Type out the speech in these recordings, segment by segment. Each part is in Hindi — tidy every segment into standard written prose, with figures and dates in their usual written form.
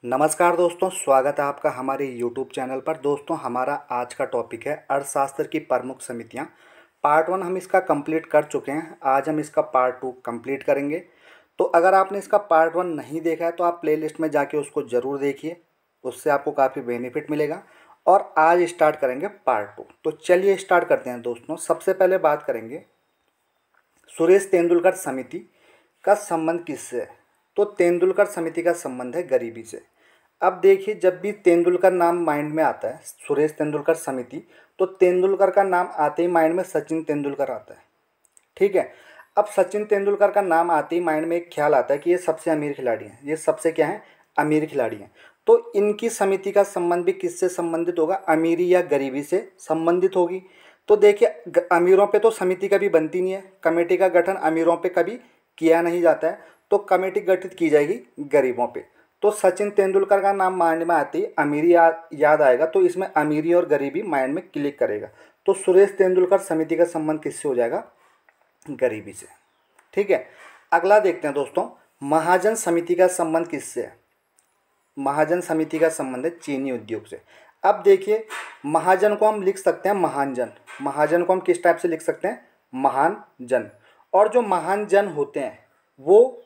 नमस्कार दोस्तों, स्वागत है आपका हमारे YouTube चैनल पर। दोस्तों, हमारा आज का टॉपिक है अर्थशास्त्र की प्रमुख समितियां। पार्ट 1 हम इसका कंप्लीट कर चुके हैं। आज हम इसका पार्ट 2 कंप्लीट करेंगे। तो अगर आपने इसका पार्ट 1 नहीं देखा है तो आप प्लेलिस्ट में जाके उसको ज़रूर देखिए, उससे आपको काफ़ी बेनिफिट मिलेगा। और आज स्टार्ट करेंगे पार्ट 2। तो चलिए स्टार्ट करते हैं दोस्तों। सबसे पहले बात करेंगे सुरेश तेंदुलकर समिति का संबंध किससे है। तो तेंदुलकर समिति का संबंध है गरीबी से। अब देखिए, जब भी तेंदुलकर नाम माइंड में आता है, सुरेश तेंदुलकर समिति, तो तेंदुलकर का नाम आते ही माइंड में सचिन तेंदुलकर आता है। ठीक है। अब सचिन तेंदुलकर का नाम आते ही माइंड में एक ख्याल आता है कि ये सबसे अमीर खिलाड़ी हैं, ये सबसे क्या है, अमीर खिलाड़ी हैं। तो इनकी समिति का संबंध भी किससे संबंधित होगा, अमीरी या गरीबी से संबंधित होगी। तो देखिए, अमीरों पे तो समिति कभी बनती नहीं है, कमेटी का गठन अमीरों पे कभी किया नहीं जाता है, तो कमेटी गठित की जाएगी गरीबों पे। तो सचिन तेंदुलकर का नाम माइंड में आते ही अमीरी याद आएगा, तो इसमें अमीरी और गरीबी माइंड में क्लिक करेगा। तो सुरेश तेंदुलकर समिति का संबंध किससे हो जाएगा, गरीबी से। ठीक है। अगला देखते हैं दोस्तों, महाजन समिति का संबंध किससे है। महाजन समिति का संबंध है चीनी उद्योग से। अब देखिए, महाजन को हम लिख सकते हैं महान जन। महाजन को हम किस टाइप से लिख सकते हैं, महान जन। और जो महान जन होते हैं वो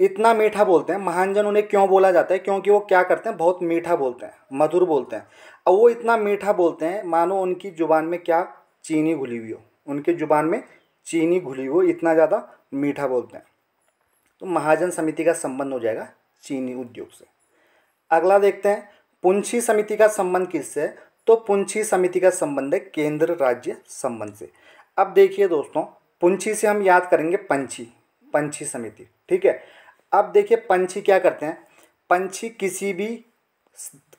इतना मीठा बोलते हैं। महान जन उन्हें क्यों बोला जाता है, क्योंकि वो क्या करते हैं, बहुत मीठा बोलते हैं, मधुर बोलते हैं। और वो इतना मीठा बोलते हैं मानो उनकी ज़ुबान में क्या, चीनी घुली हुई हो। उनकी ज़ुबान में चीनी घुली हो, इतना ज़्यादा मीठा बोलते हैं। तो महाजन समिति का संबंध हो जाएगा चीनी उद्योग से। अगला देखते हैं, पुंछी समिति का संबंध किससे है। तो पुंछी समिति का संबंध है केंद्र राज्य संबंध से। अब देखिए दोस्तों, पुंछी से हम याद करेंगे पंछी, पंछी समिति। ठीक है। अब देखिए, पंछी क्या करते हैं, पंछी किसी भी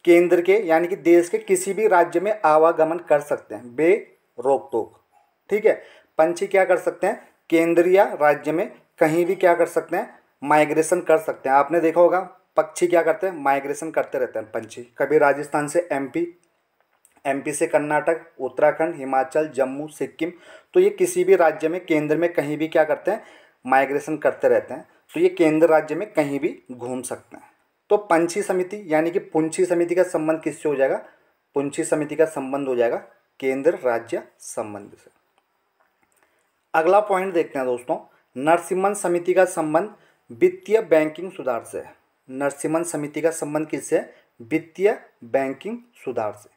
केंद्र के यानी कि देश के किसी भी राज्य में आवागमन कर सकते हैं बे रोक टोक। ठीक है। पंछी क्या कर सकते हैं, केंद्र या राज्य में कहीं भी क्या कर सकते हैं, माइग्रेशन कर सकते हैं। आपने देखा होगा पक्षी क्या करते हैं, माइग्रेशन करते रहते हैं पंछी। कभी राजस्थान से एमपी, एमपी से कर्नाटक, उत्तराखंड, हिमाचल, जम्मू, सिक्किम। तो ये किसी भी राज्य में, केंद्र में कहीं भी क्या करते हैं, माइग्रेशन करते रहते हैं। तो ये केंद्र राज्य में कहीं भी घूम सकते हैं। तो पंछी समिति यानी कि पुंछी समिति का संबंध किससे हो जाएगा, पुंछी समिति का संबंध हो जाएगा केंद्र राज्य संबंध से। अगला पॉइंट देखते हैं दोस्तों, नरसिम्हन समिति का संबंध वित्तीय बैंकिंग सुधार से है। नरसिम्हन समिति का संबंध किससे है, वित्तीय बैंकिंग सुधार से।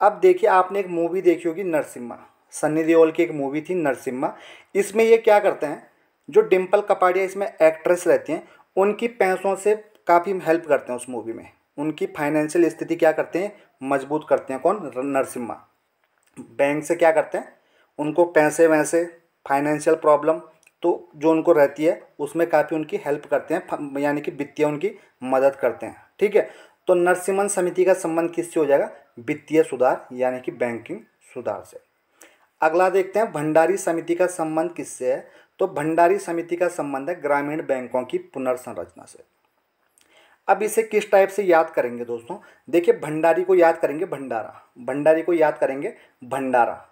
अब देखिए, आपने एक मूवी देखी होगी नरसिम्हा, सन्नी देओल की एक मूवी थी नरसिम्हा। इसमें ये क्या करते हैं, जो डिम्पल कपाड़िया इसमें एक्ट्रेस रहती हैं, उनकी पैसों से काफ़ी हेल्प करते हैं उस मूवी में। उनकी फाइनेंशियल स्थिति क्या करते हैं, मजबूत करते हैं। कौन, नरसिम्हा। बैंक से क्या करते हैं, उनको पैसे वैसे, फाइनेंशियल प्रॉब्लम तो जो उनको रहती है उसमें काफ़ी उनकी हेल्प करते हैं, यानी कि वित्तीय उनकी मदद करते हैं। ठीक है। तो नरसिम्हन समिति का संबंध किससे हो जाएगा, वित्तीय सुधार यानी कि बैंकिंग सुधार से। अगला देखते हैं, भंडारी समिति का संबंध किससे है। तो भंडारी समिति का संबंध है ग्रामीण बैंकों की पुनर्संरचना से। अब इसे किस टाइप से याद करेंगे दोस्तों, देखिए, भंडारी को याद करेंगे भंडारा, भंडारी को याद करेंगे भंडारा।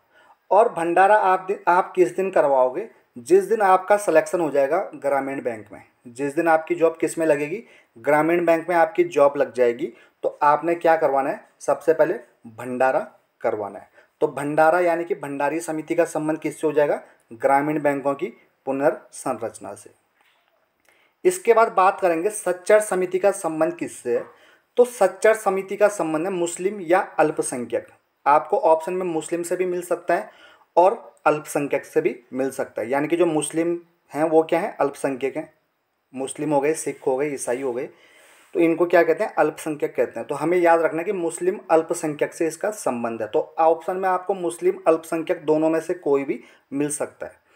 और भंडारा आप किस दिन करवाओगे, जिस दिन आपका सिलेक्शन हो जाएगा ग्रामीण बैंक में। जिस दिन आपकी जॉब किस में लगेगी, ग्रामीण बैंक में आपकी जॉब लग जाएगी, तो आपने क्या करवाना है, सबसे पहले भंडारा करवाना है। तो भंडारा यानी कि भंडारी समिति का संबंध किससे हो जाएगा, ग्रामीण बैंकों की पुनर्संरचना से। इसके बाद बात करेंगे सच्चर समिति का संबंध किससे है। तो सच्चर समिति का संबंध है मुस्लिम या अल्पसंख्यक। आपको ऑप्शन में मुस्लिम से भी मिल सकता है और अल्पसंख्यक से भी मिल सकता है। यानी कि जो मुस्लिम हैं वो क्या है, अल्पसंख्यक हैं। मुस्लिम हो गए, सिख हो गए, ईसाई हो गए, तो इनको क्या कहते हैं, अल्पसंख्यक कहते हैं। तो हमें याद रखना है कि मुस्लिम अल्पसंख्यक से इसका संबंध है। तो ऑप्शन में आपको मुस्लिम अल्पसंख्यक दोनों में से कोई भी मिल सकता है।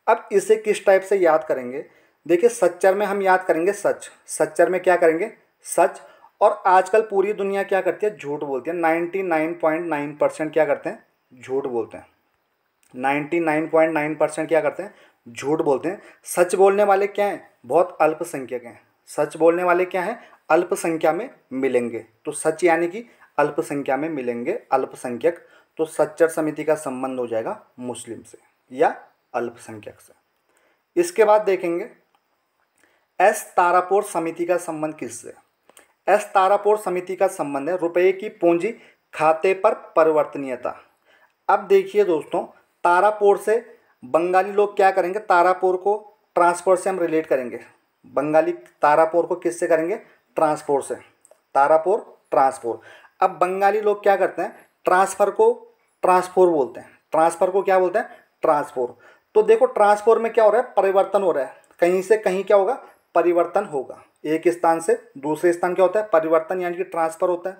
अब इसे किस टाइप से याद करेंगे, देखिए, सच्चर में हम याद करेंगे सच। सच्चर में क्या करेंगे, सच। और आजकल पूरी दुनिया क्या करती है, झूठ बोलती है। 99.9% क्या करते हैं, झूठ बोलते हैं। 99.9% क्या करते हैं, झूठ बोलते हैं। सच बोलने वाले क्या हैं, बहुत अल्पसंख्यक हैं। सच बोलने वाले क्या हैं, अल्पसंख्या में मिलेंगे। तो सच यानी कि अल्पसंख्या में मिलेंगे, अल्पसंख्यक। तो सच्चर समिति का संबंध हो जाएगा मुस्लिम से या अल्पसंख्यक से। इसके बाद देखेंगे एस तारापुर समिति का संबंध किससे। एस तारापुर समिति का संबंध है रुपये की पूंजी खाते पर परिवर्तनीयता। अब देखिए दोस्तों, तारापुर से बंगाली लोग क्या करेंगे, तारापुर को ट्रांसपोर्ट से हम रिलेट करेंगे। बंगाली तारापुर को किससे करेंगे, ट्रांसपोर्ट से, तारापुर ट्रांसपोर्ट। अब बंगाली लोग क्या करते हैं, ट्रांसफ़र को ट्रांसपोर्ट बोलते हैं, ट्रांसफ़र को क्या बोलते हैं, ट्रांसपोर्ट। तो देखो ट्रांसपोर्ट में क्या हो रहा है, परिवर्तन हो रहा है, कहीं से कहीं क्या होगा, परिवर्तन होगा, एक स्थान से दूसरे स्थान क्या होता है, परिवर्तन यानी कि ट्रांसफ़र होता है।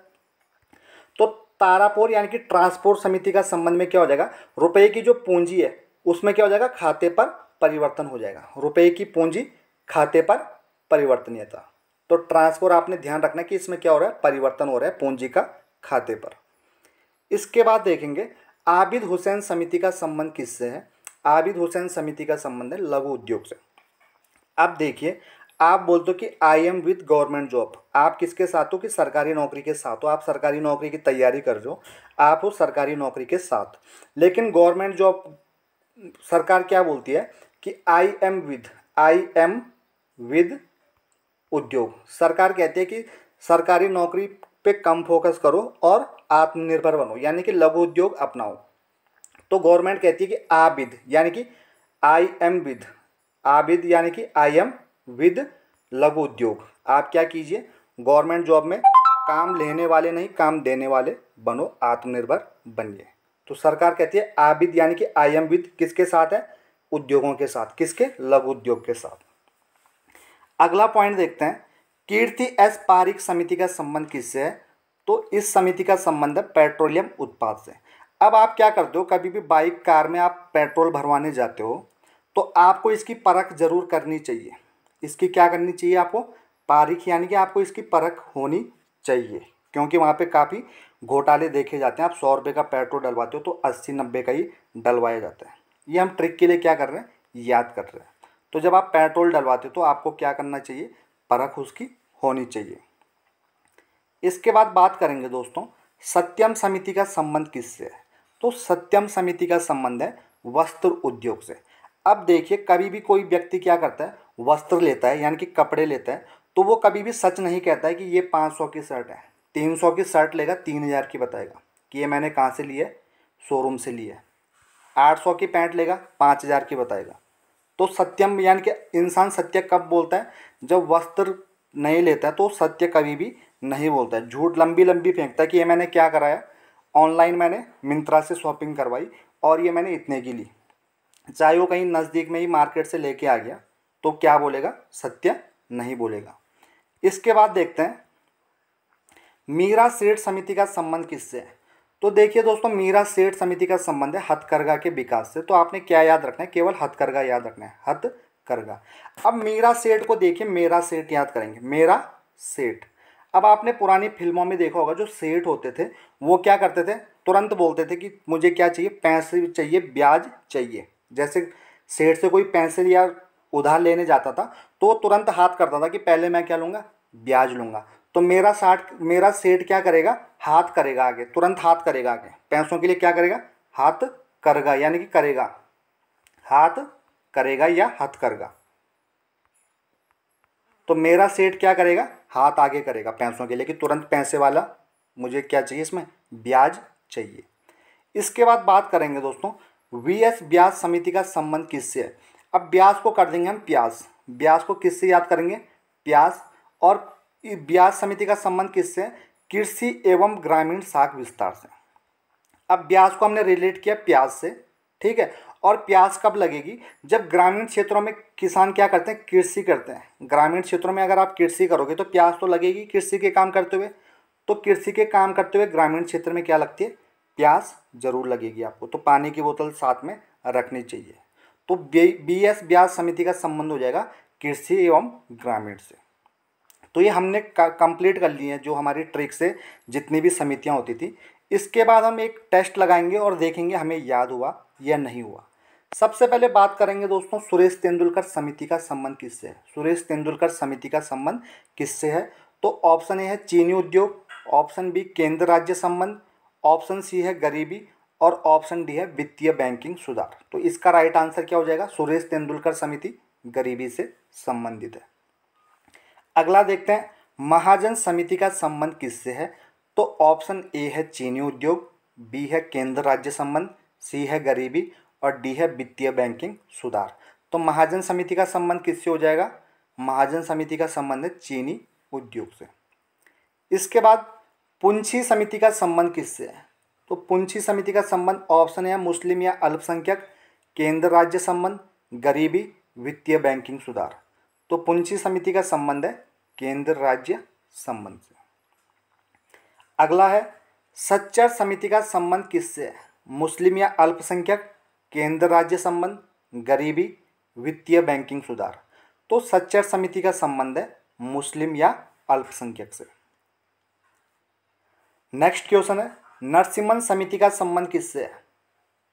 तो तारापुर यानी कि ट्रांसपोर्ट समिति का संबंध में क्या हो जाएगा, रुपये की जो पूंजी है उसमें क्या हो जाएगा, खाते पर परिवर्तन हो जाएगा, रुपये की पूंजी खाते पर परिवर्तनीयता। तो ट्रांसपोर्ट आपने ध्यान रखना कि इसमें क्या हो रहा है, परिवर्तन हो रहा है पूंजी का खाते पर। इसके बाद देखेंगे आबिद हुसैन समिति का संबंध किससे है। आबिद हुसैन समिति का संबंध है लघु उद्योग से। अब देखिए, आप बोलते हो कि I am with government job, आप किसके साथ हो, कि सरकारी नौकरी के साथ हो, आप सरकारी नौकरी की तैयारी कर रहे हो, आप हो सरकारी नौकरी के साथ। लेकिन गवर्नमेंट जॉब सरकार क्या बोलती है कि आई एम विद उद्योग। सरकार कहती है कि सरकारी नौकरी पे कम फोकस करो और आत्मनिर्भर बनो, यानी कि लघु उद्योग अपनाओ। तो गवर्नमेंट कहती है कि आबिद यानी कि आई एम विद, आबिद यानी कि आई एम विद लघु उद्योग। आप क्या कीजिए, गवर्नमेंट जॉब में काम लेने वाले नहीं, काम देने वाले बनो, आत्मनिर्भर बनिए। तो सरकार कहती है आबिद यानी कि आई एम विद किसके साथ है, उद्योगों के साथ, किसके, लघु उद्योग के साथ। अगला पॉइंट देखते हैं, कीर्ति एस पारिक समिति का संबंध किससे है। तो इस समिति का संबंध है पेट्रोलियम उत्पाद से। अब आप क्या करते हो, कभी भी बाइक कार में आप पेट्रोल भरवाने जाते हो तो आपको इसकी परख जरूर करनी चाहिए। इसकी क्या करनी चाहिए आपको, पारिख यानी कि आपको इसकी परख होनी चाहिए, क्योंकि वहाँ पे काफ़ी घोटाले देखे जाते हैं। आप 100 रुपये का पेट्रोल डलवाते हो तो 80-90 का ही डलवाया जाता है। ये हम ट्रिक के लिए क्या कर रहे हैं, याद कर रहे हैं। तो जब आप पेट्रोल डलवाते हो तो आपको क्या करना चाहिए, परख उसकी होनी चाहिए। इसके बाद बात करेंगे दोस्तों, सत्यम समिति का संबंध किससे है। तो सत्यम समिति का संबंध है वस्त्र उद्योग से। अब देखिए, कभी भी कोई व्यक्ति क्या करता है, वस्त्र लेता है यानी कि कपड़े लेता है, तो वो कभी भी सच नहीं कहता है कि ये 500 की शर्ट है। 300 की शर्ट लेगा, 3000 की बताएगा कि ये मैंने कहाँ से ली है, शोरूम से ली है। 800 की पैंट लेगा, 5000 की बताएगा। तो सत्यम यानी कि इंसान सत्य कब बोलता है, जब वस्त्र नहीं लेता है तो सत्य कभी भी नहीं बोलता है। झूठ लंबी लंबी फेंकता है कि ये मैंने क्या कराया, ऑनलाइन मैंने मिंत्रा से शॉपिंग करवाई और ये मैंने इतने की ली, चाहे वो कहीं नज़दीक में ही मार्केट से लेके आ गया, तो क्या बोलेगा, सत्य नहीं बोलेगा। इसके बाद देखते हैं मीरा सेठ समिति का संबंध किससे है। तो देखिए दोस्तों, मीरा सेठ समिति का संबंध है हथकरघा के विकास से। तो आपने क्या याद रखना है, केवल हथकरघा याद रखना है, हथकरघा। अब मीरा सेठ को देखिए, मेरा सेठ याद करेंगे, मेरा सेठ। अब आपने पुरानी फिल्मों में देखा होगा, जो सेठ होते थे वो क्या करते थे, तुरंत बोलते थे कि मुझे क्या चाहिए, पैसे चाहिए, ब्याज चाहिए। जैसे सेठ से कोई पैसे या उधार लेने जाता था तो वो तुरंत हाथ करता था कि पहले मैं क्या लूँगा, ब्याज लूँगा। तो मेरा सेठ क्या करेगा, हाथ करेगा आगे, तुरंत हाथ करेगा आगे, पैसों के लिए क्या करेगा, हाथ करेगा, यानी कि करेगा, हाथ करेगा या हाथ करेगा। तो मेरा सेठ क्या करेगा, हाथ आगे करेगा पैसों के लिए कि तुरंत पैसे वाला, मुझे क्या चाहिए, इसमें ब्याज चाहिए। इसके बाद बात करेंगे दोस्तों, वीएस ब्याज समिति का संबंध किससे है। अब ब्याज को कर देंगे हम प्याज, ब्याज को किससे याद करेंगे, प्याज। और ब्याज समिति का संबंध किससे है, कृषि एवं ग्रामीण साख विस्तार से। अब ब्याज को हमने रिलेट किया प्याज से, ठीक है। और प्याज कब लगेगी, जब ग्रामीण क्षेत्रों में किसान क्या करते हैं, कृषि करते हैं। ग्रामीण क्षेत्रों में अगर आप कृषि करोगे तो प्याज तो लगेगी कृषि के काम करते हुए। तो कृषि के काम करते हुए ग्रामीण क्षेत्र में क्या लगती है, प्याज जरूर लगेगी आपको। तो पानी की बोतल साथ में रखनी चाहिए। तो बीएस ब्याज समिति का संबंध हो जाएगा कृषि एवं ग्रामीण से। तो ये हमने कंप्लीट कर ली है जो हमारी ट्रिक से जितनी भी समितियां होती थी। इसके बाद हम एक टेस्ट लगाएंगे और देखेंगे हमें याद हुआ या नहीं हुआ। सबसे पहले बात करेंगे दोस्तों, सुरेश तेंदुलकर समिति का संबंध किससे है। सुरेश तेंदुलकर समिति का संबंध किससे है। तो ऑप्शन ए है चीनी उद्योग, ऑप्शन बी केंद्र राज्य संबंध, ऑप्शन सी है गरीबी और ऑप्शन डी है वित्तीय बैंकिंग सुधार। तो इसका राइट आंसर क्या हो जाएगा, सुरेश तेंदुलकर समिति गरीबी से संबंधित है। अगला देखते हैं, महाजन समिति का संबंध किससे है? तो ऑप्शन ए है चीनी उद्योग, बी है केंद्र राज्य संबंध, सी है गरीबी और डी है वित्तीय बैंकिंग सुधार। तो महाजन समिति का संबंध किससे हो जाएगा? महाजन समिति का संबंध है चीनी उद्योग से। इसके बाद पुंछी समिति का संबंध किससे है? तो पुंछी समिति का संबंध ऑप्शन है मुस्लिम या अल्पसंख्यक, केंद्र राज्य संबंध, गरीबी, वित्तीय बैंकिंग सुधार। तो पुंछी समिति का संबंध है केंद्र राज्य संबंध से। अगला है सच्चर समिति का संबंध किससे है? मुस्लिम या अल्पसंख्यक, केंद्र राज्य संबंध, गरीबी, वित्तीय बैंकिंग सुधार। तो सच्चर समिति का संबंध है मुस्लिम या अल्पसंख्यक से। नेक्स्ट क्वेश्चन है नरसिम्हन समिति का संबंध किससे है?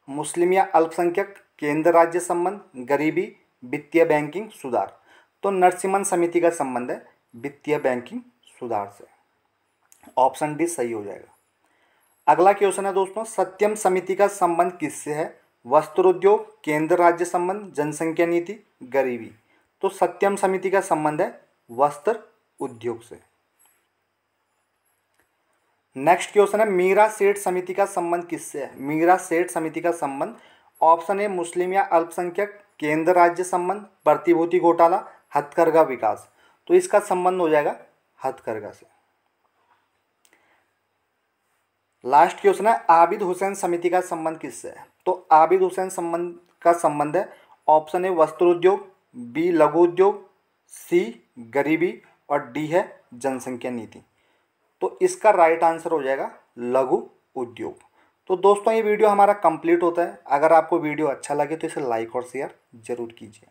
मुस्लिम या अल्पसंख्यक, केंद्र राज्य संबंध, गरीबी, वित्तीय बैंकिंग सुधार। तो नरसिम्हन समिति का संबंध है वित्तीय बैंकिंग सुधार से। ऑप्शन डी सही हो जाएगा। अगला क्वेश्चन है दोस्तों सत्यम समिति का संबंध किससे है? वस्त्र उद्योग, केंद्र राज्य संबंध, जनसंख्या नीति, गरीबी। तो सत्यम समिति का संबंध है वस्त्र उद्योग से। नेक्स्ट क्वेश्चन है मीरा सेठ समिति का संबंध किससे है? मीरा सेठ समिति का संबंध ऑप्शन ए मुस्लिम या अल्पसंख्यक, केंद्र राज्य संबंध, प्रतिभूति घोटाला, हथकरघा विकास। तो इसका संबंध हो जाएगा हथकरघा से। लास्ट क्वेश्चन है आबिद हुसैन समिति का संबंध किससे है? तो आबिद हुसैन संबंध का संबंध है ऑप्शन ए वस्त्र उद्योग, बी लघु उद्योग, सी गरीबी और डी है जनसंख्या नीति। तो इसका राइट आंसर हो जाएगा लघु उद्योग। तो दोस्तों ये वीडियो हमारा कंप्लीट होता है। अगर आपको वीडियो अच्छा लगे तो इसे लाइक और शेयर जरूर कीजिए।